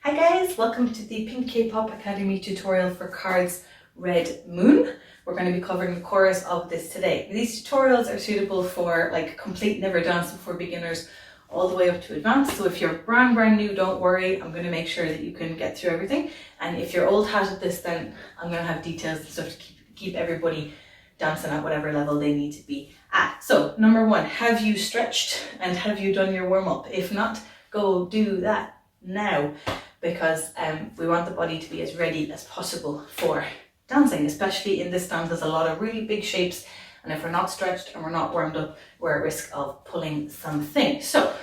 Hi guys, welcome to the Pink K-Pop Academy tutorial for KARD's Red Moon. We're going to be covering the chorus of this today. These tutorials are suitable for like complete never dance before beginners all the way up to advanced. So if you're brand new, don't worry, I'm going to make sure that you can get through everything. And if you're old hat at this, then I'm going to have details and stuff to keep everybody dancing at whatever level they need to be at. So number one, have you stretched and have you done your warm-up? If not, go do that now, because we want the body to be as ready as possible for dancing, especially in this dance. There's a lot of really big shapes, and if we're not stretched and we're not warmed up, we're at risk of pulling something. So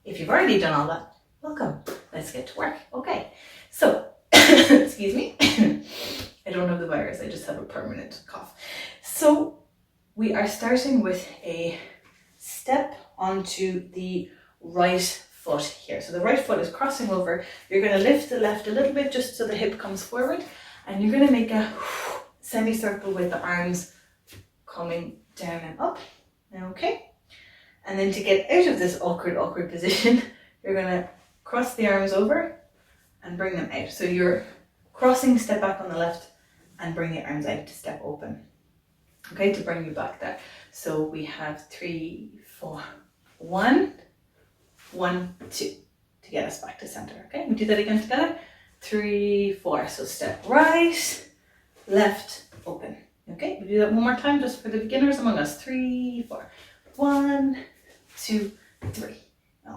if you've already done all that, welcome. Let's get to work. Okay, so excuse me, I don't have the virus, I just have a permanent cough. So we are starting with a step onto the right foot here. So the right foot is crossing over. You're going to lift the left a little bit just so the hip comes forward, and you're going to make a semicircle with the arms coming down and up. Okay, and then to get out of this awkward position, you're going to cross the arms over and bring them out. So you're crossing, step back on the left and bring the arms out to step open. Okay, to bring you back there. So we have 3, 4, 1, 1, 2 to get us back to center. Okay, we do that again together. 3, 4. So step right, left, open. Okay, we do that one more time just for the beginners among us. 3, 4. 1, 2, 3.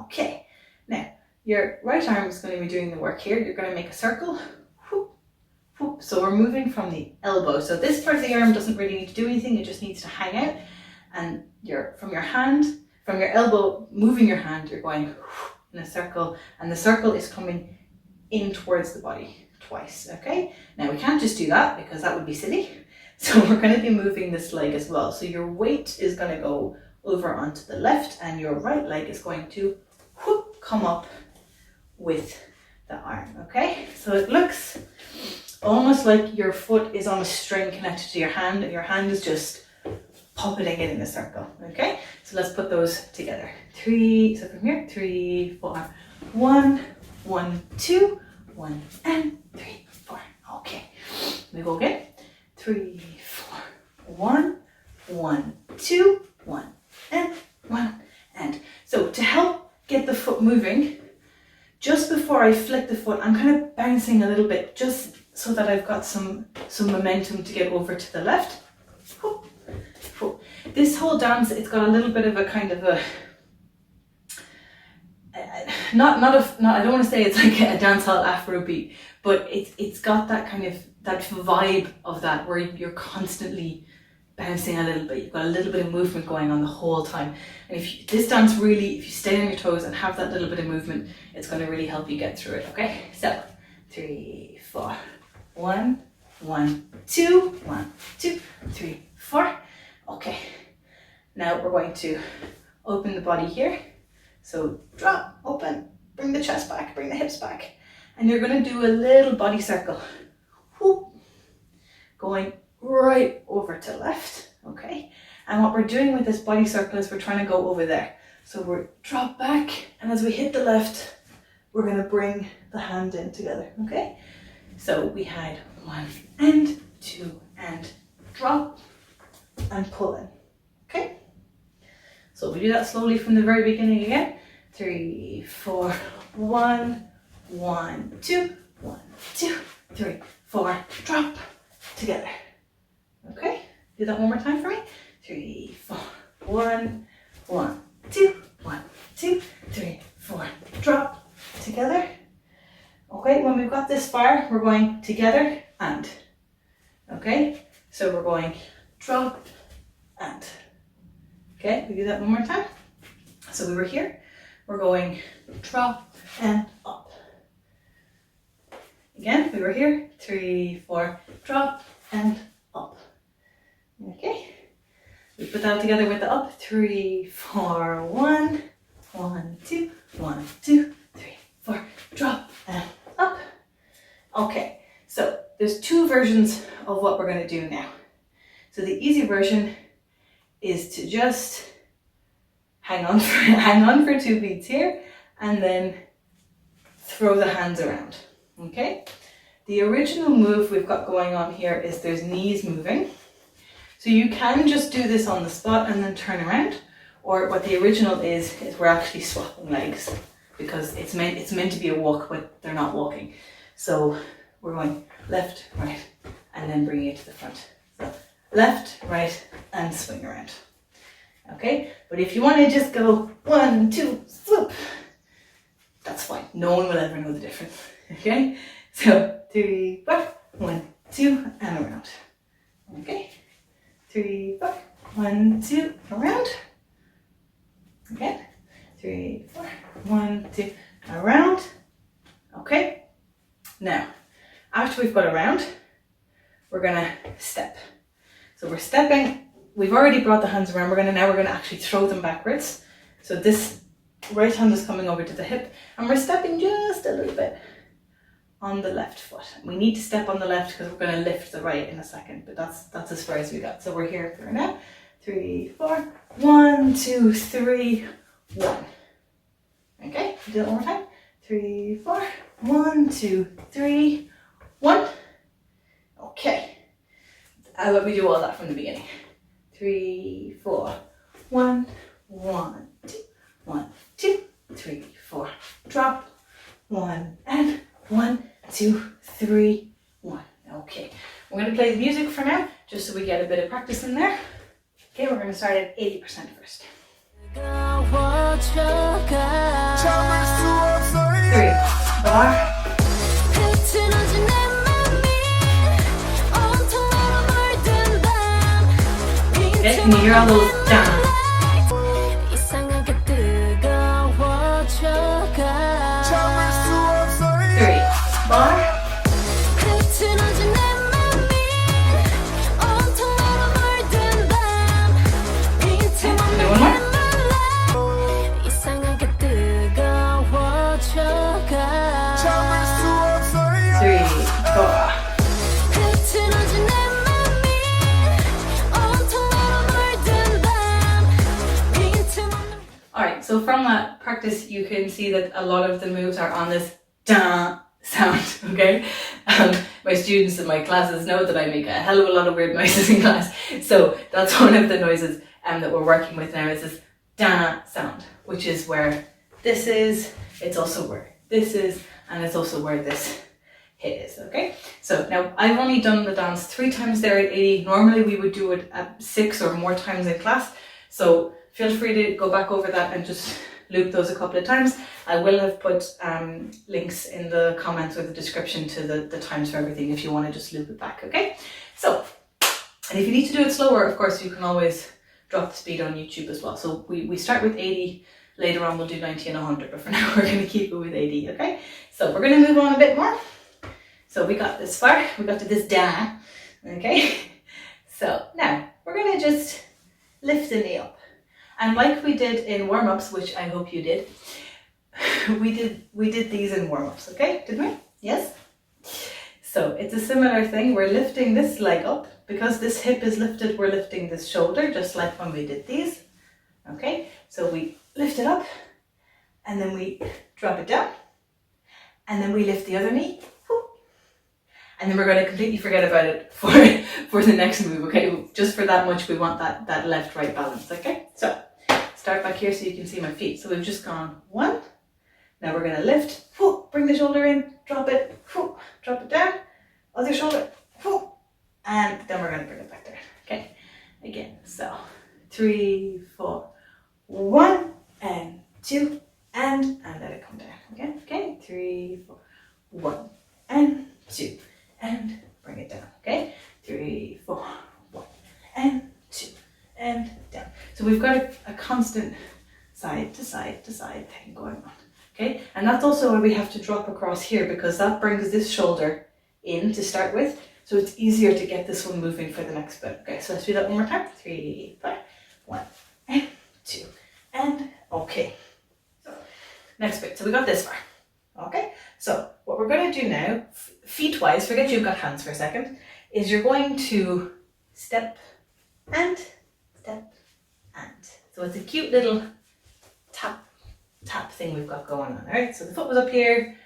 Okay, now your right arm is going to be doing the work here. You're going to make a circle. So we're moving from the elbow. So this part of the arm doesn't really need to do anything. It just needs to hang out. And from your elbow, moving your hand, you're going in a circle. And the circle is coming in towards the body twice. Okay. Now we can't just do that because that would be silly. So we're going to be moving this leg as well. So your weight is going to go over onto the left, and your right leg is going to come up with the arm. Okay. So it looks almost like your foot is on a string connected to your hand, and your hand is just puppeting it in a circle. Okay, so let's put those together. 3, so from here, 3, 4, 1, 1, 2, 1, and 3, 4. Okay, we go again. 3, 4, 1, 1, 2, 1, and 1, and. So to help get the foot moving, just before I flick the foot, I'm kind of bouncing a little bit, just so that I've got some momentum to get over to the left. This whole dance, it's got a little bit of a kind of a, not I don't want to say it's like a dancehall Afrobeat, but it's got that kind of, that vibe of that, where you're constantly bouncing a little bit. You've got a little bit of movement going on the whole time. And if you stay on your toes and have that little bit of movement, it's going to really help you get through it. Okay, so 3, 4, 1, 1, 2, 1, 2, 3, 4. Okay, now we're going to open the body here. So drop, open, bring the chest back, bring the hips back, and you're going to do a little body circle. Going right over to left. Okay, and what we're doing with this body circle is we're trying to go over there. So we're drop back, and as we hit the left, we're going to bring the hand in together. Okay, so we had 1 and 2 and drop and pull in. Okay, so we do that slowly from the very beginning again. 3, 4, 1, 1, 2, 1, 2, 3, 4, drop together. Okay, do that one more time for me. 3, 4, 1, 1, 2, 1, 2, 3, 4, drop together. Okay, when we've got this far, we're going together and. Okay, so we're going drop and. Okay, we do that one more time. So we were here, we're going drop and up. Again, we were here, 3, 4, drop and up. Okay, we put that together with the up. 3, 4, 1, 1, 2, 1, 2, 3, 4, drop and up. Okay, so there's 2 versions of what we're going to do now. So the easy version is to just hang on for 2 beats here, and then throw the hands around. Okay? The original move we've got going on here is there's knees moving. So you can just do this on the spot and then turn around. Or what the original is we're actually swapping legs because it's meant to be a walk, but they're not walking. So we're going left, right, and then bringing it to the front. So left, right, and swing around. Okay? But if you want to just go 1, 2, swoop, that's fine. No one will ever know the difference. Okay? So 3, 4, 1, 2, and around. Okay? 3, 4, 1, 2, around. Again. 3, 4, 1, 2, around. Okay? Now, after we've got around, we're gonna step. So we're stepping. We've already brought the hands around. We're gonna actually throw them backwards. So this right hand is coming over to the hip, and we're stepping just a little bit on the left foot. We need to step on the left because we're going to lift the right in a second, but that's as far as we got. So we're here for now. 3, 4, 1, 2, 3, 1. Okay, do that one more time. 3, 4, 1, 2, 3, 1. Okay, I'll let me do all that from the beginning. 3, 4, 1, 1, 2, 1, 2, 3, 4. Drop. 1 and 1, 2, 3, 1. Okay, we're going to play the music for now, just so we get a bit of practice in there. Okay, we're going to start at 80% first. 3, 4. Okay, can you hear all those down? 3, 4. One more. 3, 4. Alright, so from that practice you can see that a lot of the moves are on this da sound, okay? My students in my classes know that I make a hell of a lot of weird noises in class, so that's one of the noises that we're working with now is this da sound, which is where this is, it's also where this is, and it's also where this hit is, okay? So now I've only done the dance 3 times there at 80. Normally we would do it at 6 or more times in class, so feel free to go back over that and just loop those a couple of times. I will have put links in the comments or the description to the times for everything if you want to just loop it back, okay? So, and if you need to do it slower, of course, you can always drop the speed on YouTube as well. So we start with 80, later on we'll do 90 and 100, but for now we're going to keep it with 80, okay? So we're going to move on a bit more. So we got this far, we got to this da, okay? So now we're going to just lift the knee up. And like we did in warm-ups, which I hope you did, we did these in warm-ups, okay? Didn't we? Yes? So it's a similar thing. We're lifting this leg up. Because this hip is lifted, we're lifting this shoulder, just like when we did these. Okay? So we lift it up, and then we drop it down, and then we lift the other knee. And then we're going to completely forget about it for the next move, okay? Just for that much, we want that left-right balance, okay? So, start back here so you can see my feet. So we've just gone 1. Now we're going to lift, bring the shoulder in, drop it, drop it down, other shoulder, and then we're going to bring it back there, okay? Again, so 3, 4, 1, and 2, and let it come down again, okay? 3, 4, 1, and 2. And bring it down, okay? 3, 4, 1, and 2, and down. So we've got a constant side to side to side thing going on, okay? And that's also why we have to drop across here, because that brings this shoulder in to start with, so it's easier to get this one moving for the next bit. Okay, so let's do that one more time. 3, 4, 1, and 2, and okay. So next bit. So we got this far. Okay, so what we're going to do now, feet-wise, forget you've got hands for a second, is you're going to step and step and. So it's a cute little tap thing we've got going on, alright? So the foot was up here,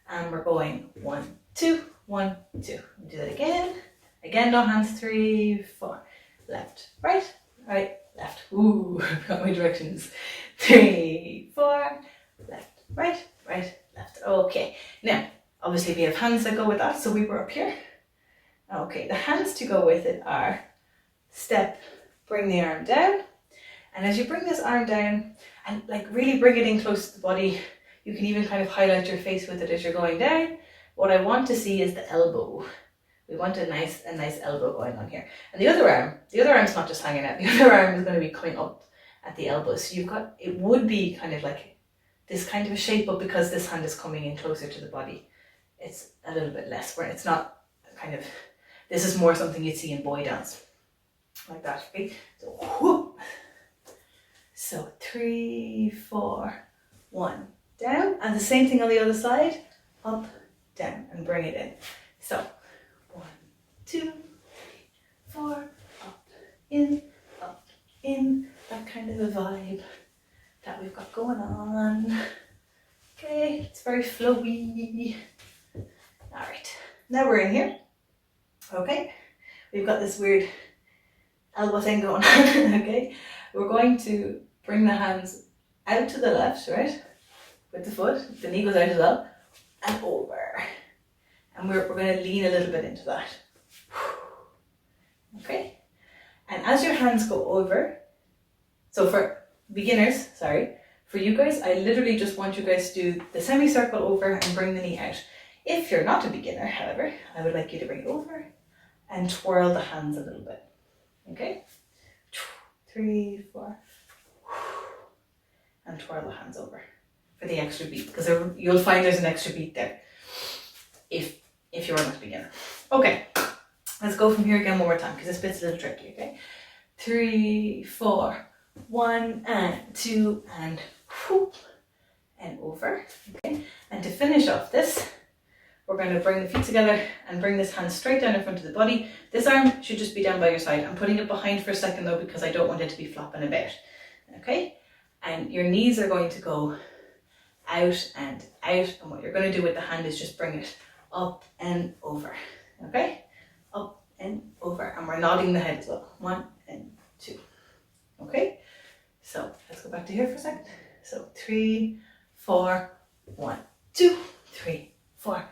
and we're going 1, 2, 1, 2. Do that again. Again, no hands. 3, 4. Left, right, right, left. Ooh, I've got my directions. 3, 4. Left, right, right, left. Okay. Now, obviously we have hands that go with that, so we were up here. Okay, the hands to go with it are step, bring the arm down, and as you bring this arm down and like really bring it in close to the body, you can even kind of highlight your face with it as you're going down. What I want to see is the elbow. We want a nice elbow going on here. And the other arm's not just hanging out, the other arm is going to be coming up at the elbow. So you've got, it would be kind of like this kind of a shape, but because this hand is coming in closer to the body, it's a little bit less, where it's not kind of, this is more something you'd see in boy dance. Like that, okay? So, whoop. So 3, 4, 1, down. And the same thing on the other side, up, down, and bring it in. So 1, 2, 3, 4, up, in, that kind of a vibe that we've got going on. Okay, it's very flowy. All right, now we're in here. Okay, we've got this weird elbow thing going on. Okay, we're going to bring the hands out to the left, right, with the foot. The knee goes out as well, and over. And we're going to lean a little bit into that. Okay, and as your hands go over, so for beginners, for you guys, I literally just want you guys to do the semicircle over and bring the knee out. If you're not a beginner, however, I would like you to bring it over and twirl the hands a little bit. Okay, 3, 4, and twirl the hands over for the extra beat, because you'll find there's an extra beat there if you're not a beginner. Okay, let's go from here again one more time, because this bit's a little tricky. Okay, 3, 4, 1 and 2 and whoop, and over. Okay, and to finish off this, we're going to bring the feet together and bring this hand straight down in front of the body. This arm should just be down by your side. I'm putting it behind for a second though, because I don't want it to be flopping about. Okay, and your knees are going to go out and out, and what you're going to do with the hand is just bring it up and over. Okay, up and over, and we're nodding the head as well. 1 and 2. Okay, so let's go back to here for a second. So 3, 4, 1, 2, 3, 4,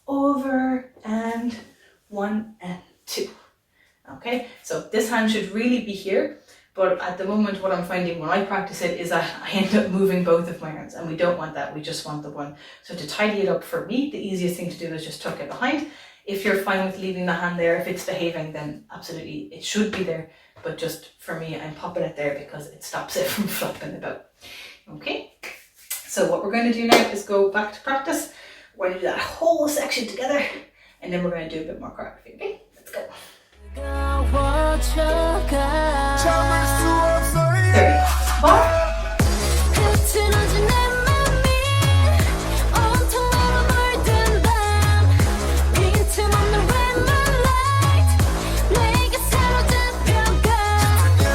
over, and 1 and 2. Okay, so this hand should really be here, but at the moment what I'm finding when I practice it is that I end up moving both of my arms, and we don't want that. We just want the one. So to tidy it up for me, the easiest thing to do is just tuck it behind. If you're fine with leaving the hand there, if it's behaving, then absolutely it should be there, but just for me, I'm popping it there because it stops it from flopping about. Okay, so what we're going to do now is go back to practice. We're going to do that whole section together, and then we're going to do a bit more choreography. Okay, let's go. 3, 4.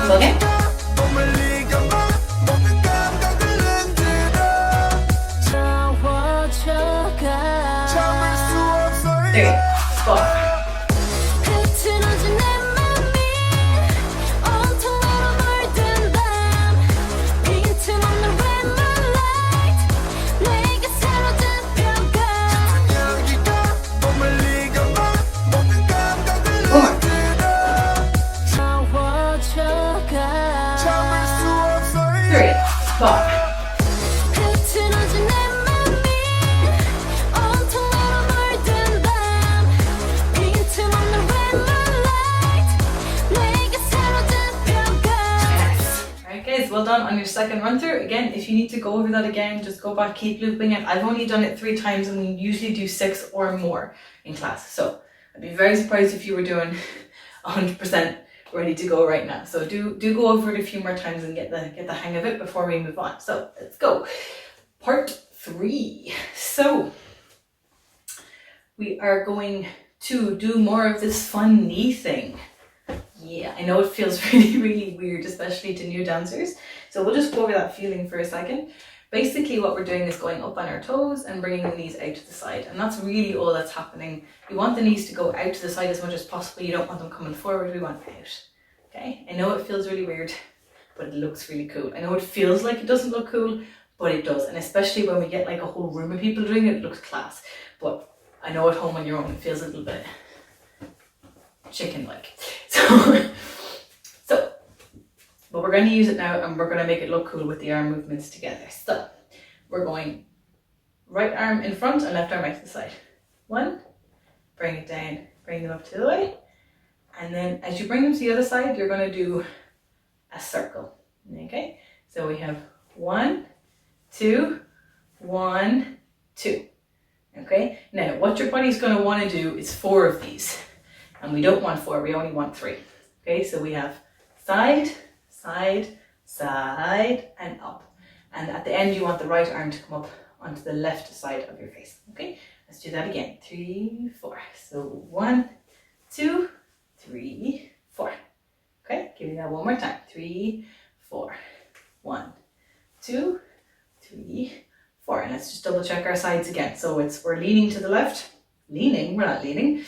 Okay. 3, 4. Well done on your second run through. Again, if you need to go over that again, just go back, keep looping it. I've only done it 3 times, and we usually do 6 or more in class. So I'd be very surprised if you were doing 100% ready to go right now. So do go over it a few more times and get the hang of it before we move on. So let's go. Part 3. So we are going to do more of this fun knee thing. Yeah, I know it feels really, really weird, especially to new dancers. So we'll just go over that feeling for a second. Basically what we're doing is going up on our toes and bringing the knees out to the side, and that's really all that's happening. You want the knees to go out to the side as much as possible. You don't want them coming forward, we want them out. Okay, I know it feels really weird, but it looks really cool. I know it feels like it doesn't look cool, but it does, and especially when we get like a whole room of people doing it, it looks class. But I know at home on your own it feels a little bit chicken-like. But we're going to use it now, and we're going to make it look cool with the arm movements together. So we're going right arm in front and left arm out to the side. 1, bring it down, bring them up to the way, and then as you bring them to the other side, you're going to do a circle. Okay, so we have 1, 2, 1, 2. Okay, now what your body's going to want to do is 4 of these, and we don't want 4, we only want 3. Okay, so we have side, side, side, and up. And at the end, you want the right arm to come up onto the left side of your face. Okay, let's do that again. 3, 4. So 1, 2, 3, 4. Okay, give me that one more time. 3, 4. 1, 2, 3, 4. And let's just double check our sides again. So we're leaning to the left. We're not leaning.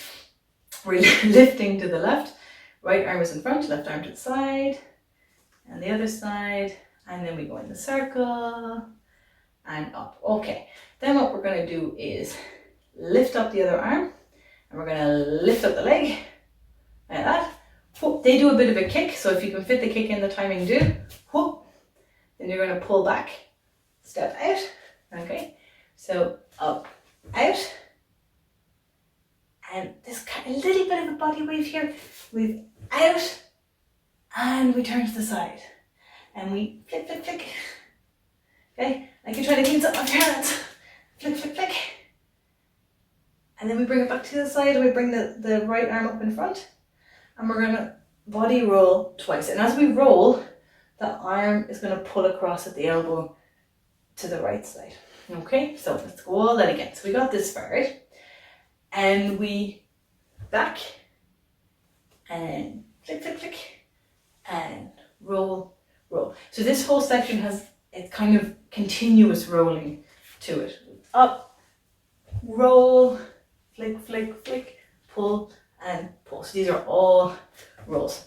We're lifting to the left. Right arm is in front, left arm to the side, and the other side, and then we go in the circle and up. Okay, then what we're going to do is lift up the other arm, and we're going to lift up the leg like that. Whoop. They do a bit of a kick, so if you can fit the kick in, the timing do. Whoop. Then you're going to pull back, step out. Okay, so up, out, and this kind of little bit of a body wave here. We've out, and we turn to the side, and we flick, flick, flick. Okay, like you're trying to clean something off your hands. Flick, flick, flick. And then we bring it back to the side, and we bring the right arm up in front, and we're gonna body roll twice. And as we roll, the arm is gonna pull across at the elbow to the right side. Okay, so let's go all that again. So we got this far, right? And we back, and flick, flick, flick, and roll, roll. So this whole section has it's kind of continuous rolling to it. Up, roll, flick, flick, flick, pull, and pull. So these are all rolls.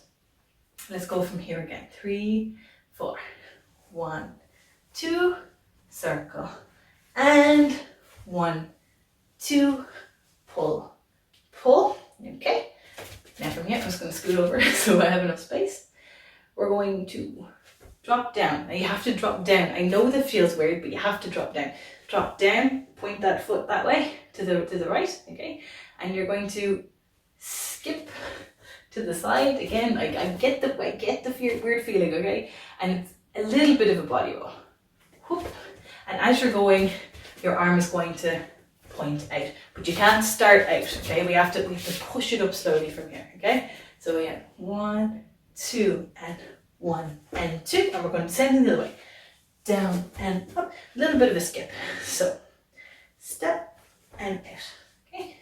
Let's go from here again. 3, 4. 1, 2, circle, and 1, 2, pull, pull. Okay. Now from here, I'm just going to scoot over so I have enough space. We're going to drop down. Now you have to drop down. I know that feels weird, but you have to drop down. Drop down, point that foot that way to the right, okay? And you're going to skip to the side. Again, I get the weird feeling, okay? And it's a little bit of a body roll. Whoop. And as you're going, your arm is going to point out, but you can't start out, okay? We have to push it up slowly from here, okay? So we have 1, 2, and 1 and 2, and we're going to send it the other way, down and up. A little bit of a skip. So step and out, okay?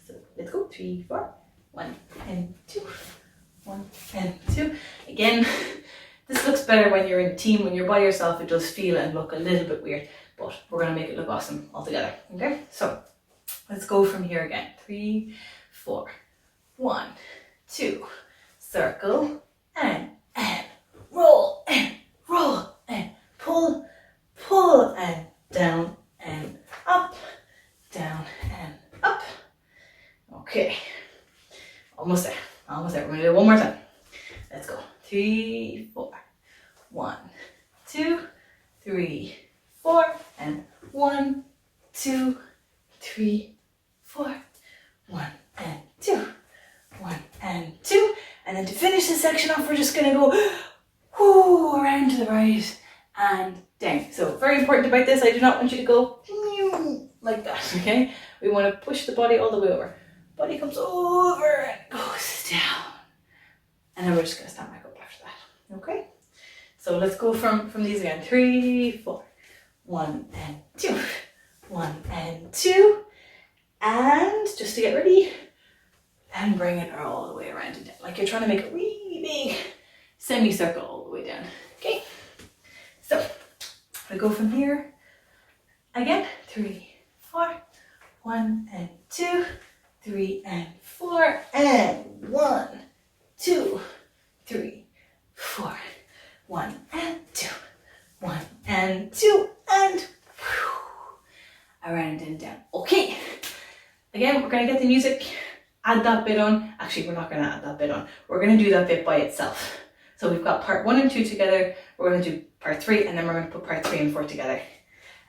So let's go. 3, 4, 1 and 2, 1 and 2. Again, this looks better when you're in a team. When you're by yourself, it does feel and look a little bit weird, but we're going to make it look awesome all together, okay? So let's go from here again. 3, 4, 1, 2, circle, and roll, and pull, pull, and down and up, down and up. Okay, almost there. We're going to do it one more time. Let's go. 3, 4, 1, 2, 3, 4, and 1, 2, 3, 4, 1 and 2, 1 and 2. And then to finish this section off, we're just going to go whoo, around to the right and down. So very important about this, I do not want you to go like that, okay? We want to push the body all the way over. Body comes over and goes down. And then we're just going to stand back up after that, okay? So let's go from these again. 3, 4, 1 and 2, 1 and 2. And just to get ready, and bring it all the way around and down. Like you're trying to make a really big semicircle all the way down. Okay? So We go from here again. 3, 4, 1 and 2, 3 and 4, and 1, 2, 3, 4, 1 and 2, 1 and 2, and around and down. Okay, again, we're going to get the music, add that bit on. Actually, we're not going to add that bit on. We're going to do that bit by itself. So we've got part 1 and 2 together. We're going to do part 3, and then we're going to put part 3 and 4 together.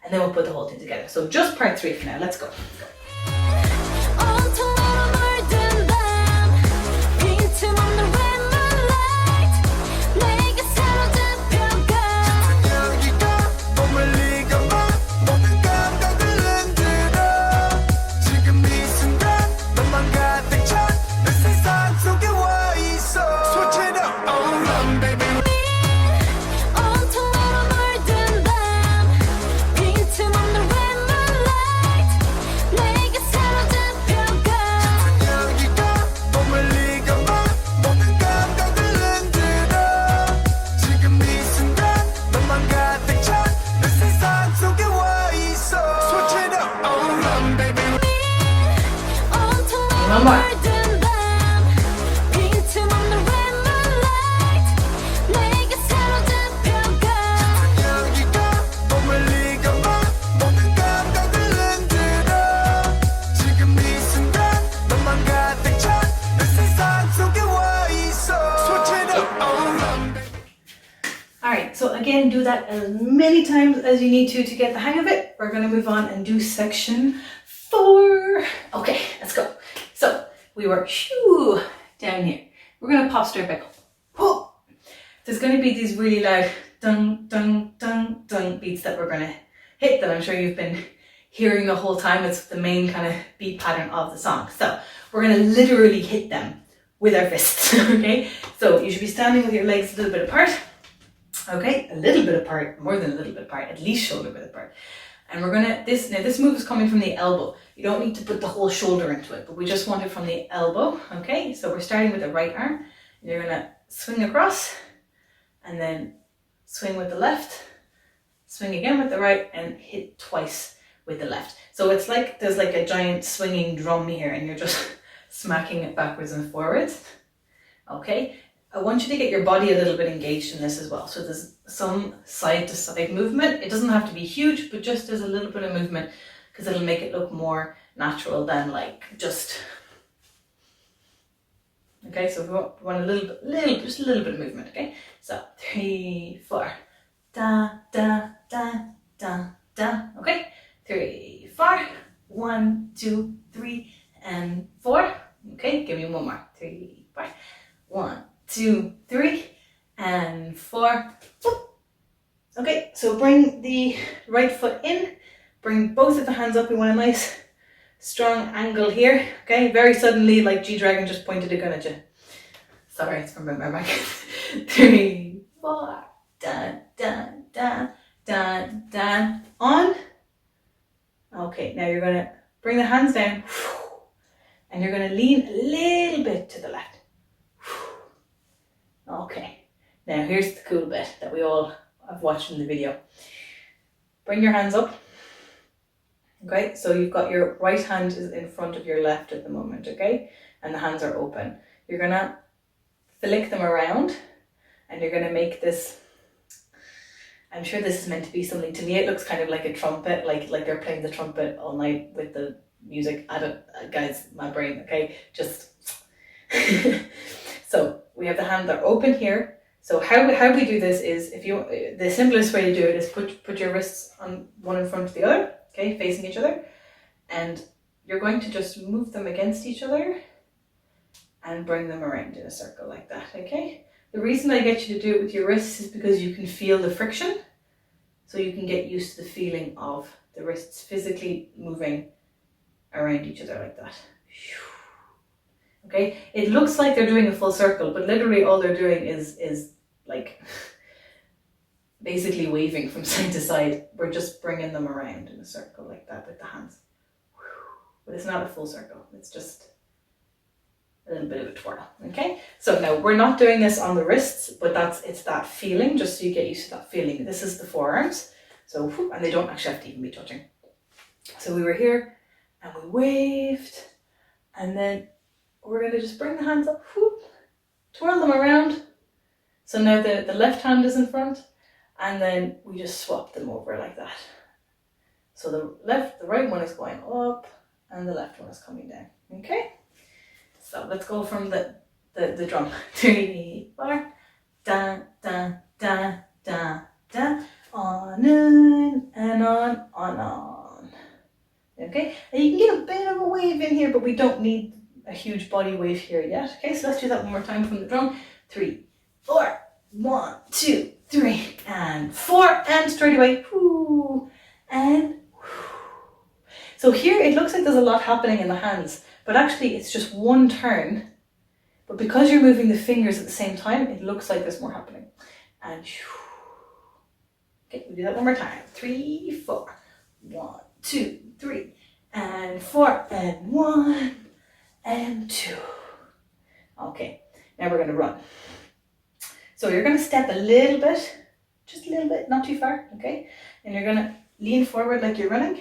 And then we'll put the whole thing together. So just part 3 for now. Let's go. One more. Alright, so again, do that as many times as you need to get the hang of it. We're going to move on and do section 4. Okay, let's go. So we were down here. We're going to pop straight back up. Whoa. There's going to be these really loud dun dun dun dun beats that we're going to hit that I'm sure you've been hearing the whole time. It's the main kind of beat pattern of the song. So we're going to literally hit them with our fists. Okay, so you should be standing with your legs a little bit apart. Okay, a little bit apart, more than a little bit apart, at least shoulder width apart. And we're gonna, this move is coming from the elbow. You don't need to put the whole shoulder into it, but we just want it from the elbow. Okay, so we're starting with the right arm. You're gonna swing across and then swing with the left, swing again with the right, and hit twice with the left. So it's like there's like a giant swinging drum here and you're just smacking it backwards and forwards. Okay, I want you to get your body a little bit engaged in this as well. So there's some side to side movement. It doesn't have to be huge, but just there's a little bit of movement because it'll make it look more natural than like just. Okay, so we want a just a little bit of movement. Okay, so 3, 4, da da da da da. Okay, 3, 4, 1, 2, 3, and 4. Okay, give me one more. 3, 4, 1, 2, 3, and 4. Okay, so bring the right foot in, bring both of the hands up. We want a nice strong angle here. Okay, very suddenly, like G-Dragon just pointed a gun at you. Sorry, it's from my back. 3, 4, da da da da da. On. Okay, now you're gonna bring the hands down, and you're gonna lean a little bit to the left. Okay, now here's the cool bit that we all have watched in the video. Bring your hands up. Okay, so you've got your right hand is in front of your left at the moment, okay? And the hands are open. You're gonna flick them around and you're gonna make this, I'm sure this is meant to be something, to me it looks kind of like a trumpet, like they're playing the trumpet all night with the music. I don't, guys, my brain, okay? Just, so we have the hand that are open here. So how we do this is, if you, the simplest way to do it is put your wrists on one in front of the other, okay, facing each other, and you're going to just move them against each other and bring them around in a circle like that, okay? The reason I get you to do it with your wrists is because you can feel the friction, so you can get used to the feeling of the wrists physically moving around each other like that. Okay, it looks like they're doing a full circle, but literally all they're doing is like basically waving from side to side. We're just bringing them around in a circle like that with the hands. But it's not a full circle, it's just a little bit of a twirl. Okay, so now we're not doing this on the wrists, but it's that feeling, just so you get used to that feeling. This is the forearms. So, and they don't actually have to even be touching. So we were here and we waved, and then we're going to just bring the hands up, twirl them around. So now the left hand is in front, and then we just swap them over like that. So the right one is going up, and the left one is coming down. Okay? So let's go from the drum. 3, 4, da, da, da, da, da, on and on. Okay? And you can get a bit of a wave in here, but we don't need a huge body wave here yet. Okay, so let's do that one more time from the drum. 3, 4, 1, 2, 3, and 4, and straight away. Whoo, and whoo. So here it looks like there's a lot happening in the hands, but actually it's just one turn. But because you're moving the fingers at the same time, it looks like there's more happening. And okay, we'll do that one more time. 3, 4, 1, 2, 3, and 4, and 1, and 2. Okay, now we're going to run. So you're going to step a little bit, just a little bit, not too far, okay? And you're going to lean forward like you're running.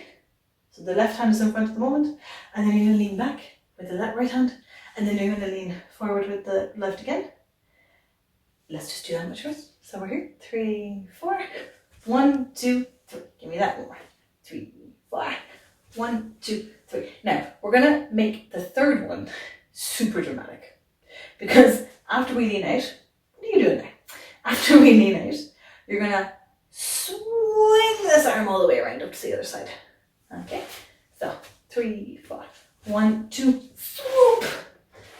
So the left hand is in front at the moment, and then you're going to lean back with the right hand, and then you're going to lean forward with the left again. Let's just do that much first. So we're here. 3, 4. 1, 2, 3. Give me that one more. 3, 4. 1, 2, 3. Now, we're going to make the third one super dramatic. Because after we lean out, what are you doing now? After we lean out, you're going to swing this arm all the way around up to the other side. Okay? So, 3, 4. 1, 2, swoop.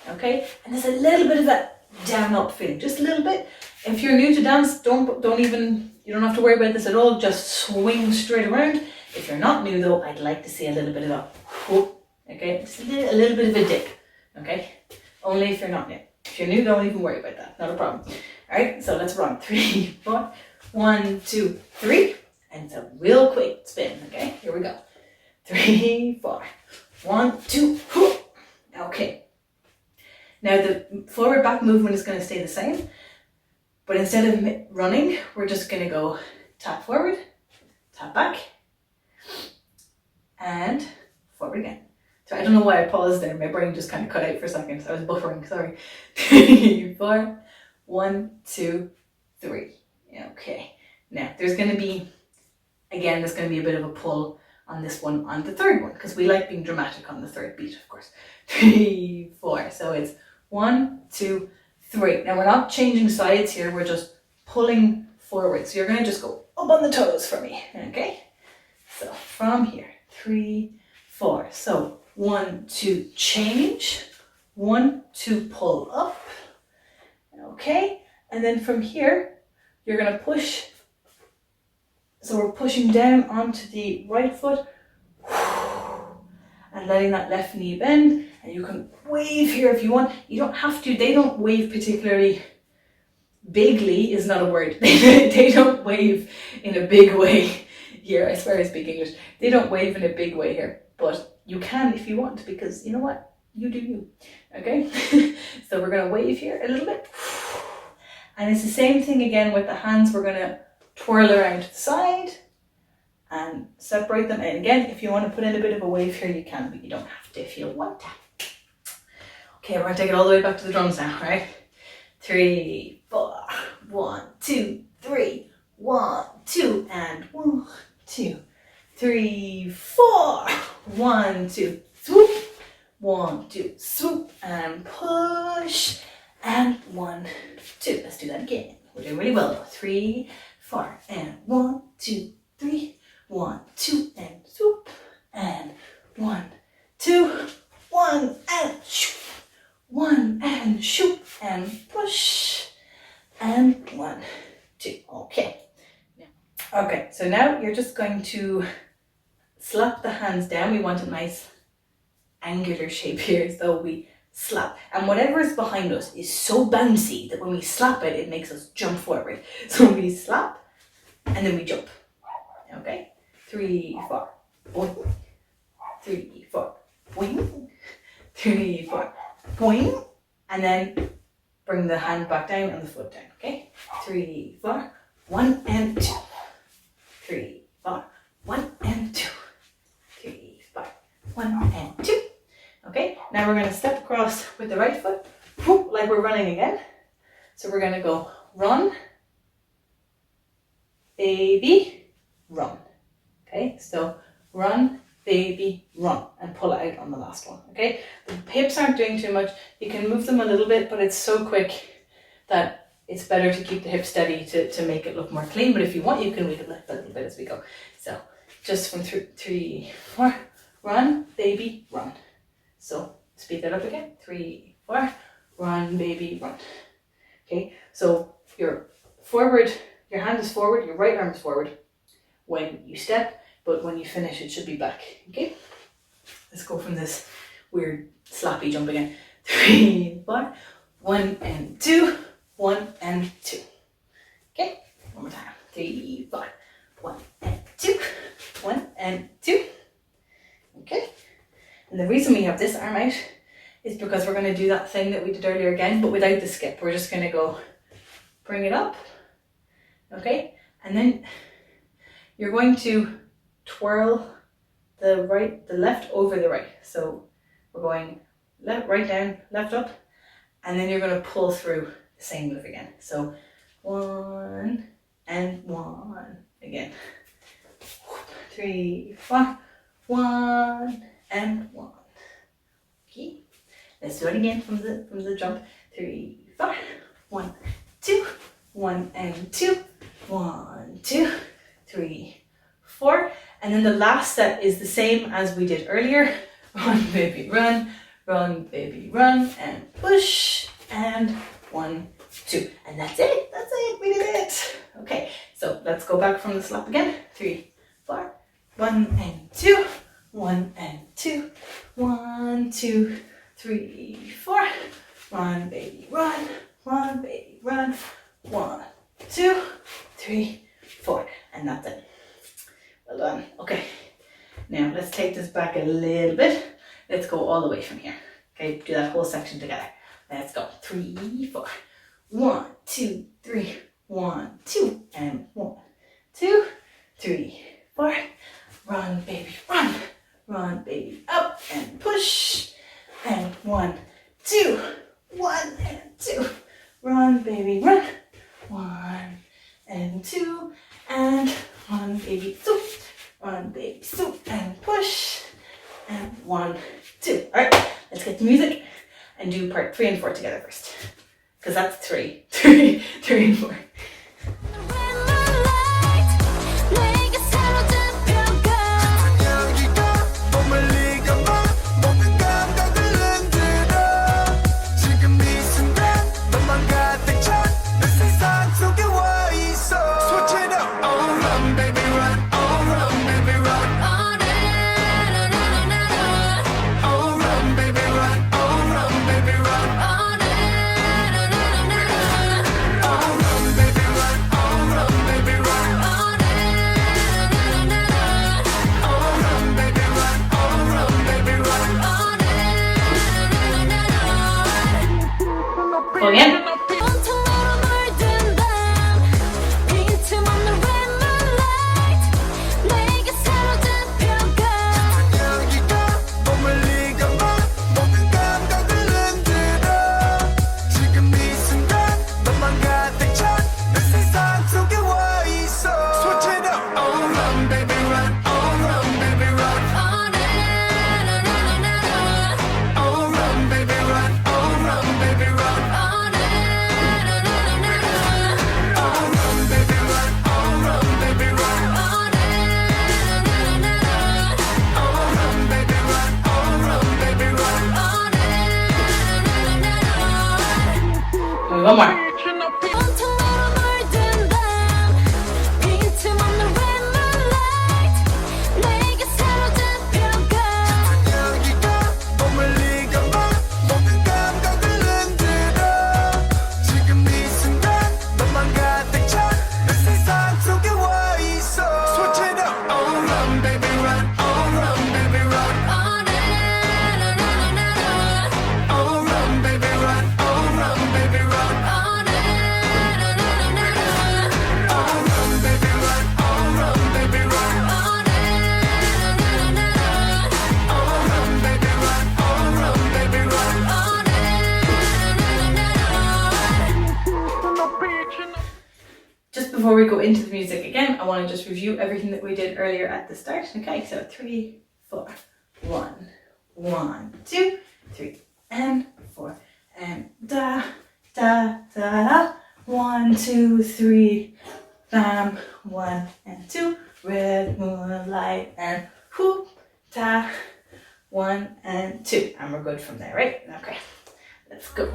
Okay? And there's a little bit of that down up feeling. Just a little bit. If you're new to dance, you don't have to worry about this at all. Just swing straight around. If you're not new though, I'd like to see a little bit of a whoop. Okay? Just a little bit of a dip. Okay? Only if you're not new. If you're new, don't even worry about that. Not a problem. Alright, so let's run. 3, 4. 1, 2, 3. And it's a real quick spin. Okay? Here we go. 3, 4. 1, 2, whoop. Okay. Now the forward back movement is going to stay the same. But instead of running, we're just going to go tap forward, tap back, and forward again. So I don't know why I paused there. My brain just kind of cut out for a second. I was buffering, sorry. 3, 4, 1, 2, 3. Okay. Now there's going to be a bit of a pull on this one, on the third one, because we like being dramatic on the third beat, of course. 3, 4. So it's 1, 2, 3. Now we're not changing sides here. We're just pulling forward. So you're going to just go up on the toes for me. Okay. So from here, 3, 4. So 1, 2, change. 1, 2, pull up. Okay. And then from here, you're going to push. So we're pushing down onto the right foot and letting that left knee bend. And you can wave here if you want. You don't have to. They don't wave particularly bigly, is not a word. They don't wave in a big way here. I swear I speak English. They don't wave in a big way here. But you can if you want, because you know what? You do you. Okay? So we're going to wave here a little bit. And it's the same thing again with the hands. We're going to twirl around to the side and separate them. And again, if you want to put in a bit of a wave here, you can, but you don't have to if you don't want to. Okay, we're going to take it all the way back to the drums now, right? 3, 4. 1, 2, 3. 1, 2, and 1, 2, 3, 4. 1, 2, swoop. 1, 2, swoop, and push. And 1, 2. Let's do that again. We're doing really well. 3, 4, and 1, 2, 3. 1, 2, and swoop. And 1, 2, 1, and shoop. 1, and shoop, and push. And 1, 2. Okay. Okay, so now you're just going to slap the hands down. We want a nice angular shape here, so we slap. And whatever is behind us is so bouncy that when we slap it, it makes us jump forward. So we slap, and then we jump. Okay? 3, 4. Boing. 3, 4. Boing. 3, 4. Boing. And then bring the hand back down and the foot down. Okay? 3, 4. 1 and 2. 3, 4, 1 and 2, 3, 4, 1 and 2. Okay, now we're going to step across with the right foot, whoop, like we're running again. So we're going to go run, baby, run. Okay, so run, baby, run, and pull it out on the last one. Okay, the hips aren't doing too much. You can move them a little bit, but it's so quick that it's better to keep the hips steady to make it look more clean. But if you want, you can wiggle it a little bit as we go. So just from 3, 4, run, baby, run. So speed that up again. 3, 4, run, baby, run. Okay, so you're forward, your hand is forward, your right arm is forward when you step, but when you finish, it should be back. Okay, let's go from this weird slappy jump again. 3, 4, 1 and 2, 1 and 2. Okay, one more time. 3, 4, 1 and 2, 1 and 2. Okay, and the reason we have this arm out is because we're going to do that thing that we did earlier again, but without the skip. We're just going to go bring it up. Okay, and then you're going to twirl the left over the right. So we're going left, right down, left up, and then you're going to pull through the same move again. So 1 and 1 again. 3, 4, 1 and 1. Okay, let's do it again from the jump. 3, 4, 1, 2, 1 and 2, 1, 2, 3, 4, and then the last set is the same as we did earlier. Run, baby, run, run, baby, run, and push, and 1, 2, and that's it. That's it. We did it. Okay, so let's go back from the slap again. 3, 4, 1 and 2, 1 and 2, 1, 2, 3, 4. Run, baby, run, run, baby, run. 1, 2, 3, 4, and that's it. Well done. Okay, now let's take this back a little bit. Let's go all the way from here. Okay, do that whole section together. Let's go. 3, 4. 1, 2, 3. 1, 2, and 1, 2, 3, 4. Run, baby, run. Run, baby, up and push. And 1, 2, 1 and 2. Run, baby, run. 1 and 2 and 1, baby, soup. 1, baby, soup, and push. And 1, 2. All right, let's get the music and do part 3 and 4 together first, because that's 3 and 4. Go again. One more. before we go into the music again, I want to just review everything that we did earlier at the start. Okay, so 3, 4, 1, 1, 2, 3, and 4, and da, da, da, da. 1, 2, 3, bam, 1 and 2, red moonlight, and whoop, ta, 1 and 2, and we're good from there, right? Okay, let's go.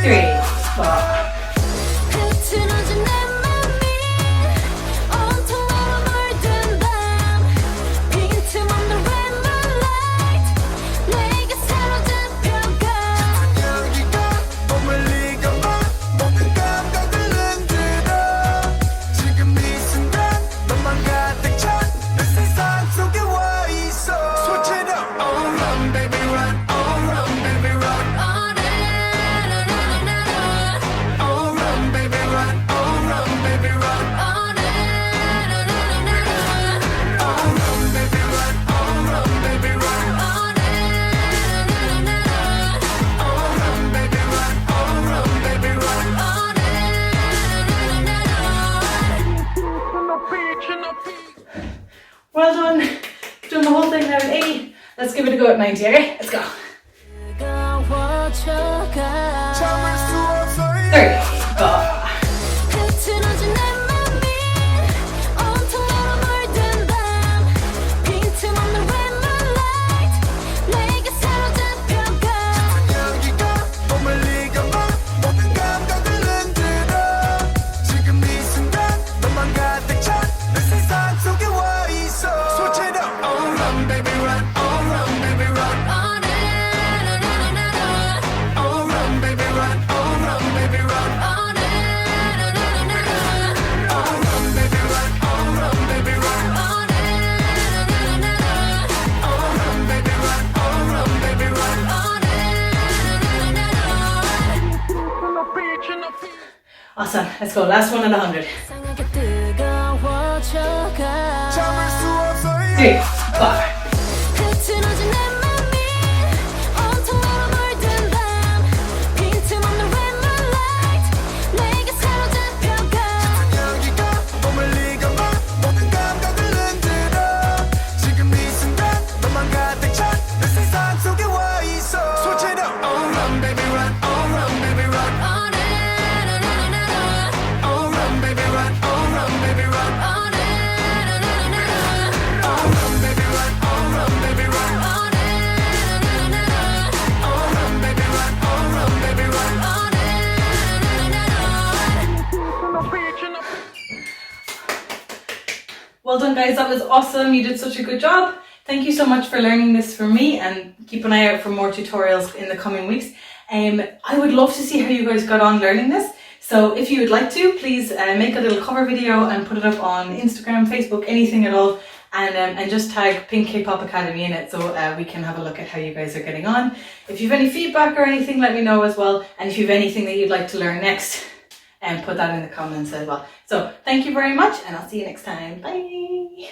3, 4. Well done. Done the whole thing now at 80. Let's give it a go at 90, okay? Let's go. 3, 4. Awesome. Let's go. Last one at 100. 3, 4. Well done, guys. That was awesome. You did such a good job. Thank you so much for learning this from me, and keep an eye out for more tutorials in the coming weeks. I would love to see how you guys got on learning this. So if you would like to, please make a little cover video and put it up on Instagram, Facebook, anything at all, and just tag Pink K-Pop Academy in it so we can have a look at how you guys are getting on. If you have any feedback or anything, let me know as well. And if you have anything that you'd like to learn next, put that in the comments as well. So thank you very much, and I'll see you next time. Bye!